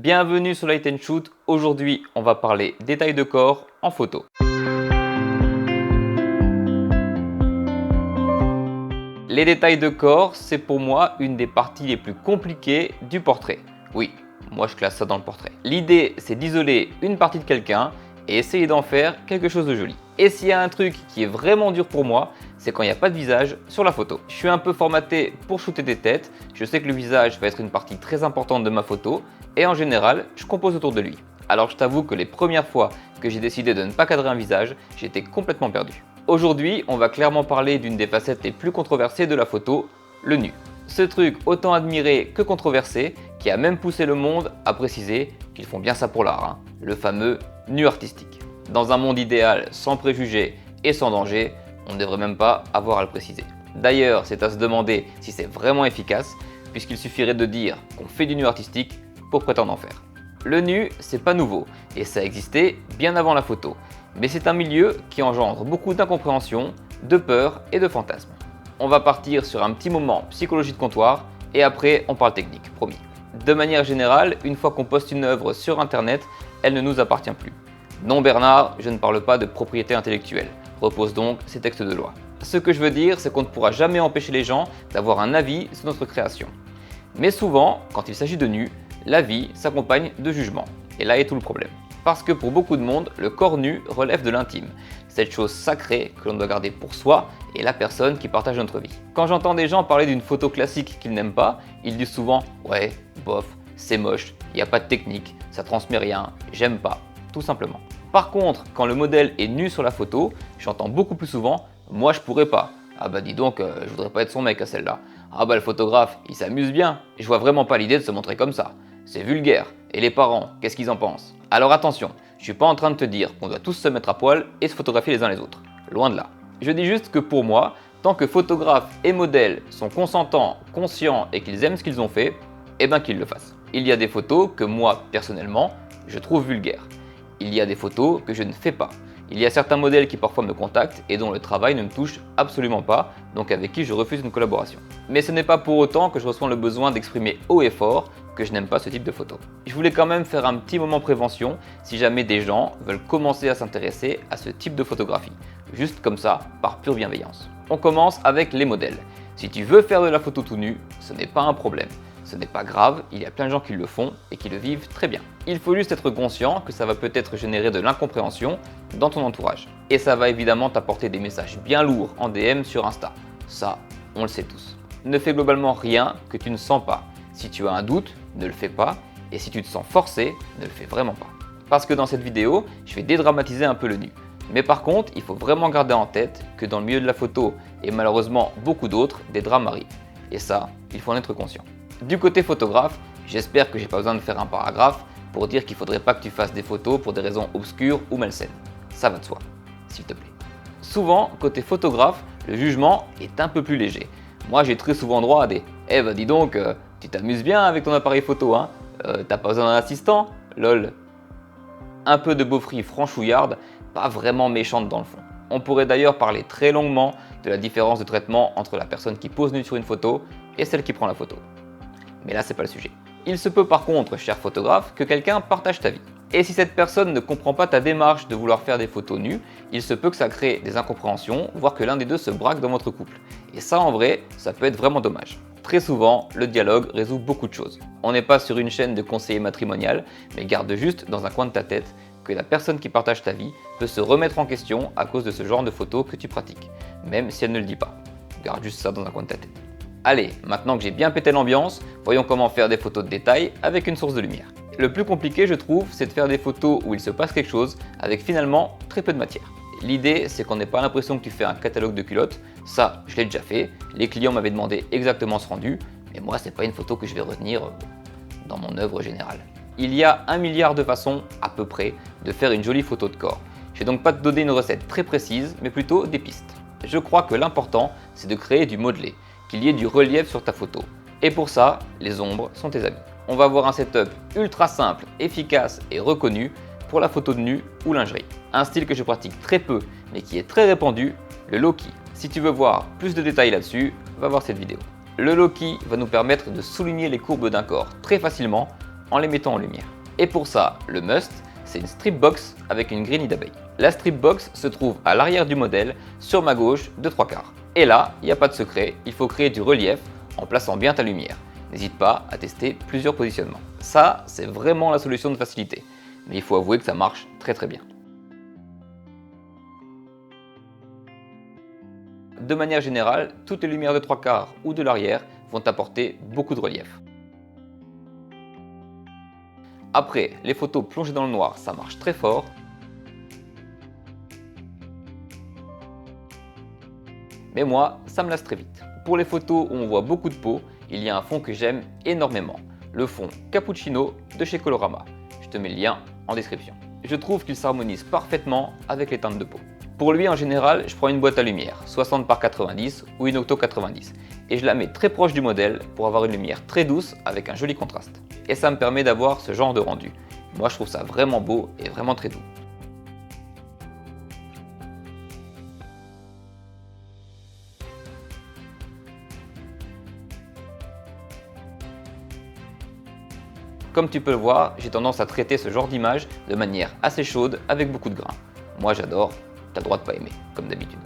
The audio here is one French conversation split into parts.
Bienvenue sur Light & Shoot. Aujourd'hui, on va parler détails de corps en photo. Les détails de corps, c'est pour moi une des parties les plus compliquées du portrait. Oui, moi je classe ça dans le portrait. L'idée, c'est d'isoler une partie de quelqu'un et essayer d'en faire quelque chose de joli. Et s'il y a un truc qui est vraiment dur pour moi, c'est quand il n'y a pas de visage sur la photo. Je suis un peu formaté pour shooter des têtes, je sais que le visage va être une partie très importante de ma photo et en général, je compose autour de lui. Alors je t'avoue que les premières fois que j'ai décidé de ne pas cadrer un visage, j'étais complètement perdu. Aujourd'hui, on va clairement parler d'une des facettes les plus controversées de la photo, le nu. Ce truc autant admiré que controversé, qui a même poussé le monde à préciser qu'ils font bien ça pour l'art, le fameux nu artistique. Dans un monde idéal, sans préjugés et sans danger, on ne devrait même pas avoir à le préciser. D'ailleurs, c'est à se demander si c'est vraiment efficace, puisqu'il suffirait de dire qu'on fait du nu artistique pour prétendre en faire. Le nu, c'est pas nouveau, et ça existait bien avant la photo, mais c'est un milieu qui engendre beaucoup d'incompréhension, de peur et de fantasmes. On va partir sur un petit moment psychologie de comptoir, et après on parle technique, promis. De manière générale, une fois qu'on poste une œuvre sur internet, elle ne nous appartient plus. Non Bernard, je ne parle pas de propriété intellectuelle, repose donc ces textes de loi. Ce que je veux dire, c'est qu'on ne pourra jamais empêcher les gens d'avoir un avis sur notre création. Mais souvent, quand il s'agit de nu, l'avis s'accompagne de jugement. Et là est tout le problème. Parce que pour beaucoup de monde, le corps nu relève de l'intime. Cette chose sacrée que l'on doit garder pour soi et la personne qui partage notre vie. Quand j'entends des gens parler d'une photo classique qu'ils n'aiment pas, ils disent souvent « ouais, bof, c'est moche, il n'y a pas de technique, ça transmet rien, j'aime pas », tout simplement. Par contre, quand le modèle est nu sur la photo, j'entends beaucoup plus souvent « moi je pourrais pas ». Ah bah dis donc, je voudrais pas être son mec à celle-là. Ah bah le photographe, il s'amuse bien, je vois vraiment pas l'idée de se montrer comme ça. C'est vulgaire. Et les parents, qu'est-ce qu'ils en pensent? Alors attention, je suis pas en train de te dire qu'on doit tous se mettre à poil et se photographier les uns les autres. Loin de là. Je dis juste que pour moi, tant que photographes et modèles sont consentants, conscients et qu'ils aiment ce qu'ils ont fait, eh ben qu'ils le fassent. Il y a des photos que moi, personnellement, je trouve vulgaires. Il y a des photos que je ne fais pas. Il y a certains modèles qui parfois me contactent et dont le travail ne me touche absolument pas, donc avec qui je refuse une collaboration. Mais ce n'est pas pour autant que je ressens le besoin d'exprimer haut et fort que je n'aime pas ce type de photos. Je voulais quand même faire un petit moment prévention si jamais des gens veulent commencer à s'intéresser à ce type de photographie, juste comme ça, par pure bienveillance. On commence avec les modèles. Si tu veux faire de la photo tout nu, ce n'est pas un problème. Ce n'est pas grave, il y a plein de gens qui le font et qui le vivent très bien. Il faut juste être conscient que ça va peut-être générer de l'incompréhension dans ton entourage. Et ça va évidemment t'apporter des messages bien lourds en DM sur Insta. Ça, on le sait tous. Ne fais globalement rien que tu ne sens pas. Si tu as un doute, ne le fais pas. Et si tu te sens forcé, ne le fais vraiment pas. Parce que dans cette vidéo, je vais dédramatiser un peu le nu. Mais par contre, il faut vraiment garder en tête que dans le milieu de la photo, et malheureusement beaucoup d'autres, des drames arrivent. Et ça, il faut en être conscient. Du côté photographe, j'espère que j'ai pas besoin de faire un paragraphe pour dire qu'il faudrait pas que tu fasses des photos pour des raisons obscures ou malsaines. Ça va de soi, s'il te plaît. Souvent, côté photographe, le jugement est un peu plus léger. Moi, j'ai très souvent droit à des « Eh bah dis donc, tu t'amuses bien avec ton appareil photo, hein t'as pas besoin d'un assistant, lol ». Un peu de beaufrie franchouillarde, pas vraiment méchante dans le fond. On pourrait d'ailleurs parler très longuement de la différence de traitement entre la personne qui pose nue sur une photo et celle qui prend la photo. Mais là, c'est pas le sujet. Il se peut par contre, cher photographe, que quelqu'un partage ta vie. Et si cette personne ne comprend pas ta démarche de vouloir faire des photos nues, il se peut que ça crée des incompréhensions, voire que l'un des deux se braque dans votre couple. Et ça, en vrai, ça peut être vraiment dommage. Très souvent, le dialogue résout beaucoup de choses. On n'est pas sur une chaîne de conseillers matrimonial, mais garde juste dans un coin de ta tête que la personne qui partage ta vie peut se remettre en question à cause de ce genre de photos que tu pratiques, même si elle ne le dit pas. Garde juste ça dans un coin de ta tête. Allez, maintenant que j'ai bien pété l'ambiance, voyons comment faire des photos de détail avec une source de lumière. Le plus compliqué, je trouve, c'est de faire des photos où il se passe quelque chose avec finalement très peu de matière. L'idée, c'est qu'on n'ait pas l'impression que tu fais un catalogue de culottes. Ça, je l'ai déjà fait. Les clients m'avaient demandé exactement ce rendu, mais moi, c'est pas une photo que je vais retenir dans mon œuvre générale. Il y a 1 milliard de façons, à peu près, de faire une jolie photo de corps. Je vais donc pas te donner une recette très précise, mais plutôt des pistes. Je crois que l'important, c'est de créer du modelé, qu'il y ait du relief sur ta photo. Et pour ça, les ombres sont tes amis. On va voir un setup ultra simple, efficace et reconnu pour la photo de nu ou lingerie. Un style que je pratique très peu, mais qui est très répandu, le low-key. Si tu veux voir plus de détails là-dessus, va voir cette vidéo. Le low-key va nous permettre de souligner les courbes d'un corps très facilement en les mettant en lumière. Et pour ça, le must, c'est une strip box avec une grille nid d'abeille. La strip box se trouve à l'arrière du modèle, sur ma gauche de 3/4. Et là, il n'y a pas de secret, il faut créer du relief en plaçant bien ta lumière. N'hésite pas à tester plusieurs positionnements. Ça, c'est vraiment la solution de facilité. Mais il faut avouer que ça marche très bien. De manière générale, toutes les lumières de 3/4 ou de l'arrière vont apporter beaucoup de relief. Après, les photos plongées dans le noir, ça marche très fort. Mais moi, ça me lasse très vite. Pour les photos où on voit beaucoup de peau, il y a un fond que j'aime énormément. Le fond Cappuccino de chez Colorama. Je te mets le lien en description. Je trouve qu'il s'harmonise parfaitement avec les teintes de peau. Pour lui, en général, je prends une boîte à lumière, 60 par 90 ou une Octo 90, et je la mets très proche du modèle pour avoir une lumière très douce avec un joli contraste. Et ça me permet d'avoir ce genre de rendu. Moi, je trouve ça vraiment beau et vraiment très doux. Comme tu peux le voir, j'ai tendance à traiter ce genre d'image de manière assez chaude avec beaucoup de grains. Moi j'adore, t'as le droit de pas aimer, comme d'habitude.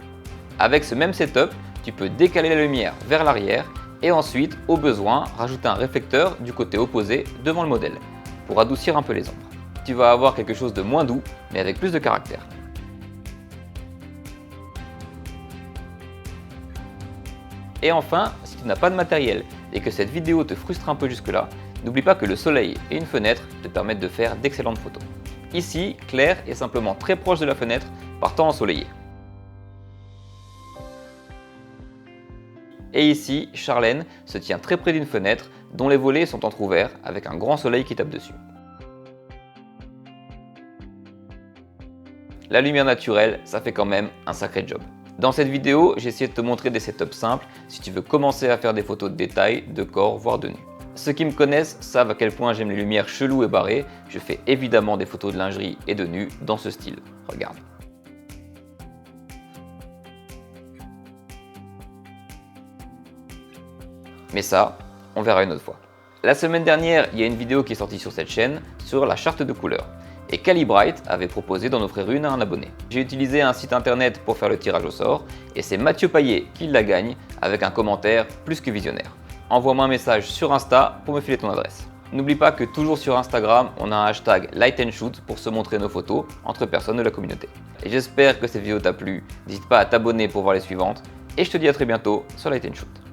Avec ce même setup, tu peux décaler la lumière vers l'arrière et ensuite, au besoin, rajouter un réflecteur du côté opposé devant le modèle pour adoucir un peu les ombres. Tu vas avoir quelque chose de moins doux mais avec plus de caractère. Et enfin, si tu n'as pas de matériel et que cette vidéo te frustre un peu jusque-là, n'oublie pas que le soleil et une fenêtre te permettent de faire d'excellentes photos. Ici, Claire est simplement très proche de la fenêtre par temps ensoleillé. Et ici, Charlène se tient très près d'une fenêtre dont les volets sont entrouverts avec un grand soleil qui tape dessus. La lumière naturelle, ça fait quand même un sacré job. Dans cette vidéo, j'ai essayé de te montrer des setups simples si tu veux commencer à faire des photos de détails, de corps, voire de nu. Ceux qui me connaissent savent à quel point j'aime les lumières cheloues et barrées. Je fais évidemment des photos de lingerie et de nu dans ce style. Regarde. Mais ça, on verra une autre fois. La semaine dernière, il y a une vidéo qui est sortie sur cette chaîne sur la charte de couleurs. Et Calibrite avait proposé d'en offrir une à un abonné. J'ai utilisé un site internet pour faire le tirage au sort et c'est Mathieu Paillet qui la gagne avec un commentaire plus que visionnaire. Envoie-moi un message sur Insta pour me filer ton adresse. N'oublie pas que toujours sur Instagram, on a un hashtag Light and Shoot pour se montrer nos photos entre personnes de la communauté. Et j'espère que cette vidéo t'a plu, n'hésite pas à t'abonner pour voir les suivantes et je te dis à très bientôt sur Light and Shoot.